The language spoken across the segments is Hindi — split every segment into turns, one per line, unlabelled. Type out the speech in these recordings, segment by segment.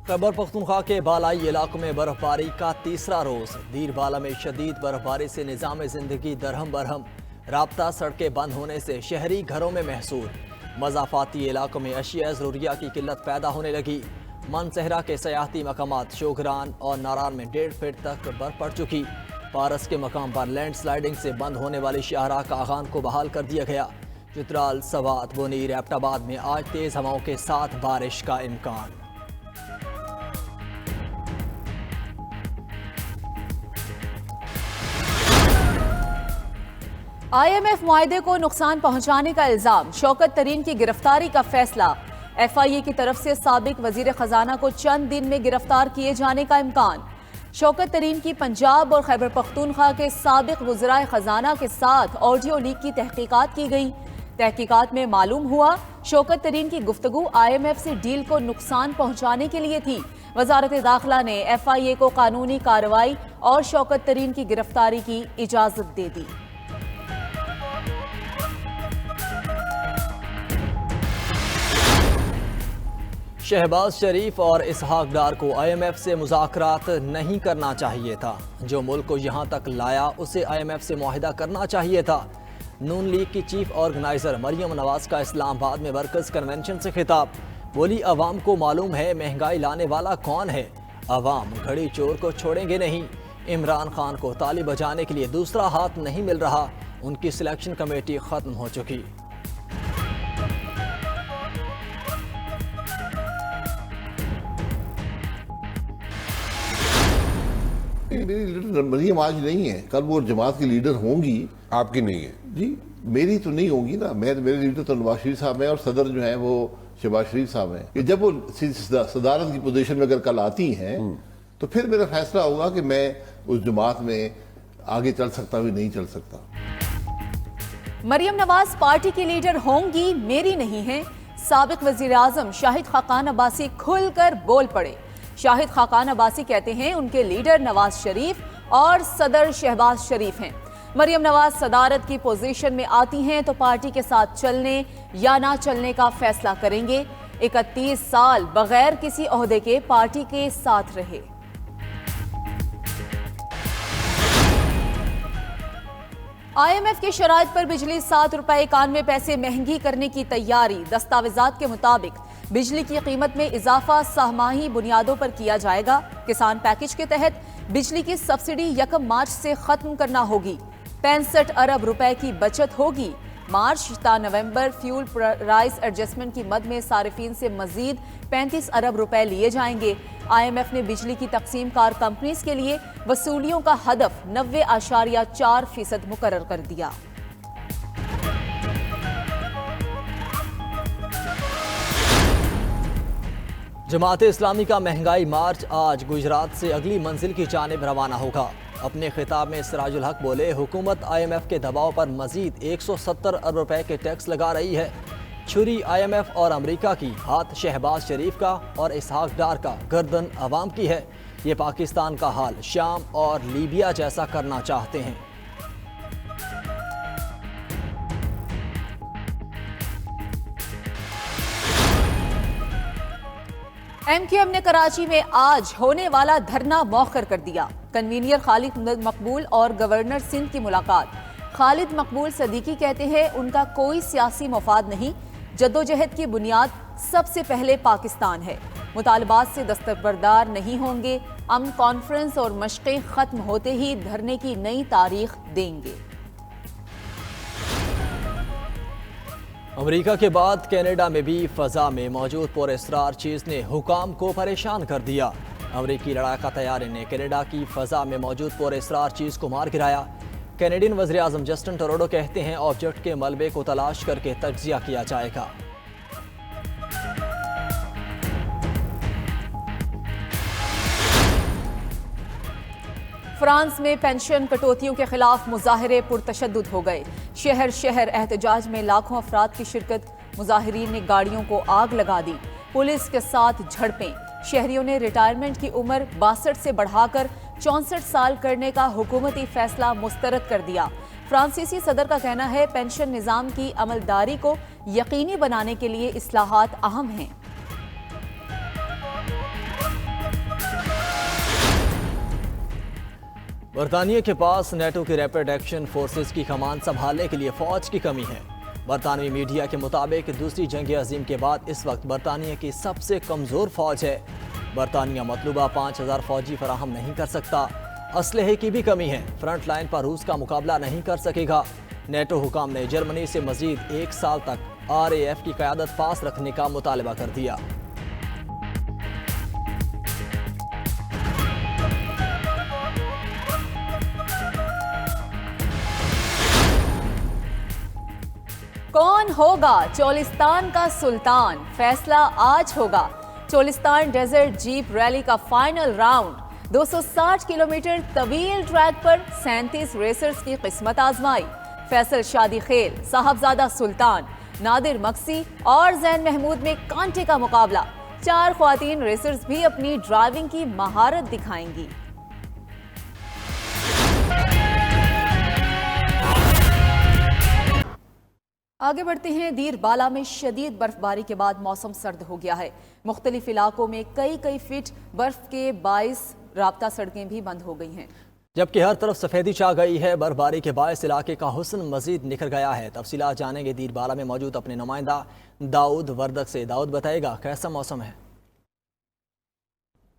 खैबर पख्तूनख्वा के बालाई इलाकों में बर्फबारी का तीसरा रोज। दीर बाला में शदीद बर्फबारी से निज़ाम जिंदगी दरहम बरहम। राब्ता सड़कें बंद होने से शहरी घरों में महसूर। मज़ाफ़ाती इलाकों में अशिया ज़रूरिया की किल्लत पैदा होने लगी। मन सहरा के सयाहती मकामात शोगरान और नारान में 1.5 फीट तक बर्फ पड़ चुकी। पारस के मकाम पर लैंड स्लाइडिंग से बंद होने वाली शाहराह कागान को बहाल कर दिया गया। चित्राल, सवात, बुनीर, एबटाबाद में आज तेज हवाओं के साथ बारिश का इम्कान।
IMF मुआहदे को नुकसान पहुंचाने का इल्जाम, शौकत तरीन की गिरफ्तारी का फैसला। FIA की तरफ से साबिक वजीर खजाना को चंद दिन में गिरफ्तार किए जाने का इम्कान। शौकत तरीन की पंजाब और खैबर पख्तूनख्वा के साबिक वज़राए खजाना के साथ ऑडियो लीक की तहकीकात की गई। तहकीकात में मालूम हुआ शौकत तरीन की गुफ्तगू IMF से डील को नुकसान पहुंचाने के लिए थी। वजारत दाखिला ने FIA को कानूनी कार्रवाई और शौकत तरीन की गिरफ्तारी की इजाजत दे दी।
शहबाज शरीफ और इसहाक डार को IMF से मुज़ाकरात नहीं करना चाहिए था। जो मुल्क को यहाँ तक लाया उसे IMF से मुआहिदा करना चाहिए था। नून लीग की चीफ ऑर्गेनाइजर मरियम नवाज का इस्लामाबाद में वर्कर्स कन्वेंशन से खिताब। बोली, अवाम को मालूम है महंगाई लाने वाला कौन है। अवाम घड़ी चोर को छोड़ेंगे नहीं। इमरान खान को ताली बजाने के लिए दूसरा हाथ नहीं मिल रहा। उनकी सिलेक्शन कमेटी खत्म हो चुकी।
मेरी लीडर मरियम आज नहीं है, कल वो जमात की लीडर होंगी।
आपकी नहीं है
जी, मेरी तो नहीं होंगी ना। मेरे लीडर तो नवाज शरीफ साहब हैं और सदर जो हैं वो शहबाज शरीफ साहब हैं। कि जब वो सदारत की पोजीशन में अगर कल आती हैं तो फिर मेरा फैसला होगा कि मैं उस जमात में आगे चल सकता भी नहीं चल सकता।
मरियम नवाज पार्टी की लीडर होंगी, मेरी नहीं है। साबिक वजीर आजम शाहिद खाकान अब्बासी खुलकर बोल पड़े। शाहिद खाकान अब्बासी कहते हैं उनके लीडर नवाज शरीफ और सदर शहबाज शरीफ हैं। मरियम नवाज सदारत की पोजीशन में आती हैं तो पार्टी के साथ चलने या ना चलने का फैसला करेंगे। 31 साल बगैर किसी ओहदे के पार्टी के साथ रहे। IMF की शराइत पर बिजली 7 रुपए 91 पैसे महंगी करने की तैयारी। दस्तावेजात के मुताबिक बिजली की कीमत में इजाफा सहमाही बुनियादों पर किया जाएगा। किसान पैकेज के तहत बिजली की सब्सिडी 1 मार्च से खत्म करना होगी। 65 अरब रुपए की बचत होगी। मार्च ता नवंबर फ्यूल प्राइस एडजस्टमेंट की मद में सारिफीन से मजीद 35 अरब रुपए लिए जाएंगे। IMF ने बिजली की तकसीम कार कंपनीज के लिए वसूलियों का हदफ 90.4% मुकर्रर कर दिया।
जमात इस्लामी का महंगाई मार्च आज गुजरात से अगली मंजिल की जानिब रवाना होगा। अपने खिताब में सिराजुल हक बोले, हुकूमत IMF के दबाव पर मजीद 170 अरब रुपए के टैक्स लगा रही है। छुरी IMF और अमेरिका की, हाथ शहबाज शरीफ का और इसहाक डार का, गर्दन अवाम की है। ये पाकिस्तान का हाल शाम और लीबिया जैसा करना चाहते हैं।
MQM ने कराची में आज होने वाला धरना मौखर कर दिया। कन्वीनियर खालिद मकबूल और गवर्नर सिंध की मुलाकात। खालिद मकबूल सदीकी कहते हैं उनका कोई सियासी मफाद नहीं, जद्दोजहद की बुनियाद सबसे पहले पाकिस्तान है। मुतालबात से दस्तबरदार नहीं होंगे। अमन कॉन्फ्रेंस और मशक़ें खत्म होते ही धरने की नई तारीख देंगे।
अमेरिका के बाद कनाडा में भी फ़ज़ा में मौजूद पुरअसरार चीज़ ने हुकाम को परेशान कर दिया। अमेरिकी लड़ाका तैयारी ने कनाडा की फ़ज़ा में मौजूद पुरअसरार चीज़ को मार गिराया। कैनेडियन वज़ीर आज़म जस्टिन ट्रूडो कहते हैं ऑब्जेक्ट के मलबे को तलाश करके तज्जिया किया जाएगा।
फ्रांस में पेंशन कटौतियों के खिलाफ मुजाहरे पुरतशद्दुद हो गए। शहर शहर एहतजाज में लाखों अफराद की शिरकत। मुजाहिरीन ने गाड़ियों को आग लगा दी। पुलिस के साथ झड़पें। शहरियों ने रिटायरमेंट की उम्र 62 से बढ़ाकर 64 साल करने का हुकूमती फैसला मुस्तरद कर दिया। फ्रांसीसी सदर का कहना है पेंशन निज़ाम की अमलदारी को यकीनी बनाने के लिए इस्लाहात अहम हैं।
बरतानिया के पास नेटो की रैपिड एक्शन फोर्सेस की कमान संभालने के लिए फौज की कमी है। बरतानवी मीडिया के मुताबिक दूसरी जंग अजीम के बाद इस वक्त बरतानिया की सबसे कमज़ोर फौज है। बरतानिया मतलूबा 5000 फौजी फराहम नहीं कर सकता। असलहे की भी कमी है। फ्रंट लाइन पर रूस का मुकाबला नहीं कर सकेगा। नेटो हुकाम ने जर्मनी से मजीद 1 साल तक RAF की क़यादत पास रखने का मुतालबा कर दिया।
कौन होगा चोलिस्तान का सुल्तान, फैसला आज होगा। चोलिस्तान डेजर्ट जीप रैली का फाइनल राउंड 260 किलोमीटर तवील ट्रैक पर 37 रेसर्स की किस्मत आजमाई। फैसल शादी खेल, साहबजादा सुल्तान, नादिर मक्सी और जैन महमूद में कांटे का मुकाबला। 4 ख्वातीन रेसर्स भी अपनी ड्राइविंग की महारत दिखाएंगी। आगे बढ़ते हैं। दीर बाला में शदीद बर्फबारी के बाद मौसम सर्द हो गया है। मुख्तलिफ इलाकों में कई फीट बर्फ के बाइस राब्ता सड़कें भी बंद हो गई हैं,
जबकि हर तरफ सफेदी छा गई है। बर्फबारी के बायस इलाके का हुस्न मजीद निखर गया है। तफसीलात जानेंगे दीर बाला में मौजूद अपने नुमाइंदा दाऊद वर्दक से। दाऊद बताएगा कैसा मौसम है।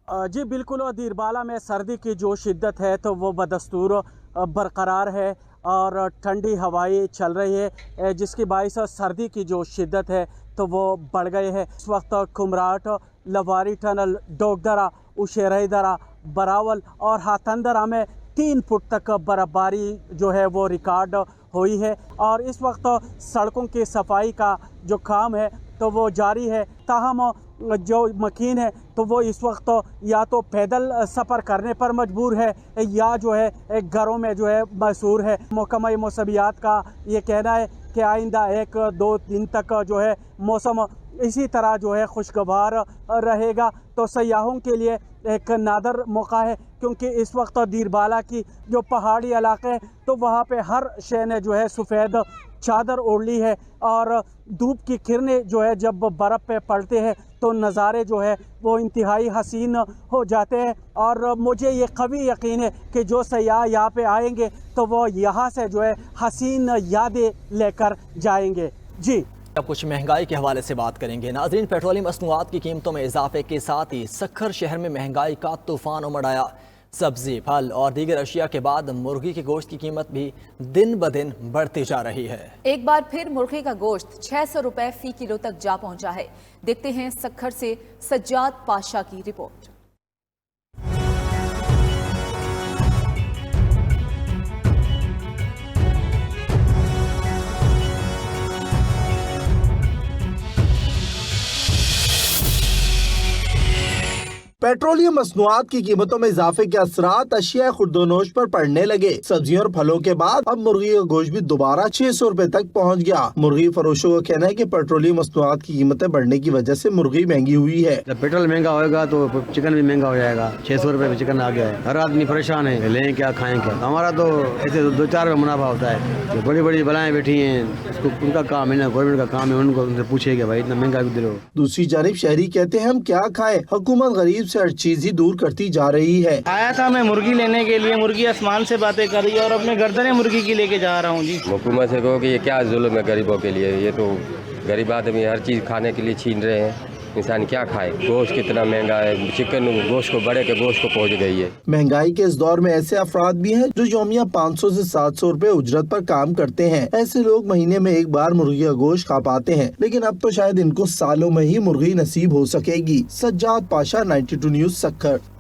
जी बिल्कुल, और दीर बाला में सर्दी की जो शिद्दत है तो वो बदस्तूर बरकरार है और ठंडी हवाएं चल रही है, जिसकी बाइस सर्दी की जो शिद्दत है तो वो बढ़ गई है। इस वक्त कुमराट, लवारी टनल, डोगदरा, उशेरई दरा, बरावल और हाथंदरा में 3 फुट तक बर्फबारी जो है वो रिकॉर्ड हुई है। और इस वक्त सड़कों की सफाई का जो काम है तो वो जारी है। ताहम जो मकीन है तो वो इस वक्त या तो पैदल सफ़र करने पर मजबूर है या जो है घरों में जो है मशहूर है। महकमा मौसमियात का ये कहना है कि आइंदा 1-2 दिन तक जो है मौसम इसी तरह जो है खुशगवार रहेगा। तो सयाहों के लिए एक नादर मौका है, क्योंकि इस वक्त दीर बाला की जो पहाड़ी इलाके हैं तो वहाँ पे हर शय ने जो है सफ़ेद चादर ओढ़ ली है और धूप की किरणें जो है जब बर्फ़ पे पड़ते हैं तो नज़ारे जो है वो इंतहाई हसीन हो जाते हैं। और मुझे ये कभी यकीन है कि जो सयाह यहाँ पे आएंगे तो वो यहाँ से जो है हसीन यादें लेकर जाएंगे। जी,
अब कुछ महंगाई के हवाले से बात करेंगे। नाज़रीन, पेट्रोलियम मसनूआत की कीमतों में इजाफे के साथ ही सक्खर शहर में महंगाई का तूफान उमड़ आया। सब्जी, फल और दीगर अशिया के बाद मुर्गी के गोश्त की कीमत भी दिन ब दिन बढ़ती जा रही है।
एक बार फिर मुर्गी का गोश्त 600 रुपए फी किलो तक जा पहुंचा है। देखते हैं सक्खर से सज्जाद पाशा की रिपोर्ट।
पेट्रोलियम मसनूआत की कीमतों में इजाफे के असरात अशिया खुर्दोनोश पर पड़ने लगे। सब्जियों और फलों के बाद अब मुर्गी का गोश्त भी दोबारा 600 रुपए तक पहुंच गया। मुर्गी फरोशों का कहना है कि पेट्रोलियम मसनूआत की कीमतें बढ़ने की वजह से मुर्गी महंगी हुई है।
जब पेट्रोल महंगा होगा तो चिकन भी महंगा हो जाएगा। 600 रुपए में चिकन आ गया है। हर आदमी परेशान है, लें क्या खाएं क्या। हमारा तो ऐसे 2-4 रुपए मुनाफा होता है। जो बड़ी बड़ी बलाएं बैठी हैं उनका काम है ना, गवर्नमेंट का काम है, उनको उनसे पूछेगा भाई इतना महंगा भी दे।
दूसरी जानिब शहरी कहते हैं हम क्या खाएं, हुकूमत गरीब से हर चीज ही दूर करती जा रही है।
आया था मैं मुर्गी लेने के लिए, मुर्गी आसमान से बातें कर रही है और अब मैं गर्दनें मुर्गी की लेके जा रहा हूँ। जी,
हुकूमत से कहो कि ये क्या जुल्म है गरीबों के लिए। ये तो गरीब आदमी हर चीज़ खाने के लिए छीन रहे हैं। इंसान क्या खाए। गोश्त कितना महंगा है, चिकन गोश्त को बड़े के गोश्त को पहुंच गई है।
महंगाई के इस दौर में ऐसे अफराद भी हैं जो यौमिया 500 से 700 रुपए उजरत पर काम करते हैं। ऐसे लोग महीने में एक बार मुर्गी का गोश्त खा पाते हैं, लेकिन अब तो शायद इनको सालों में ही मुर्गी नसीब हो सकेगी। सज्जाद पाशा, 92 न्यूज़, सक्खर।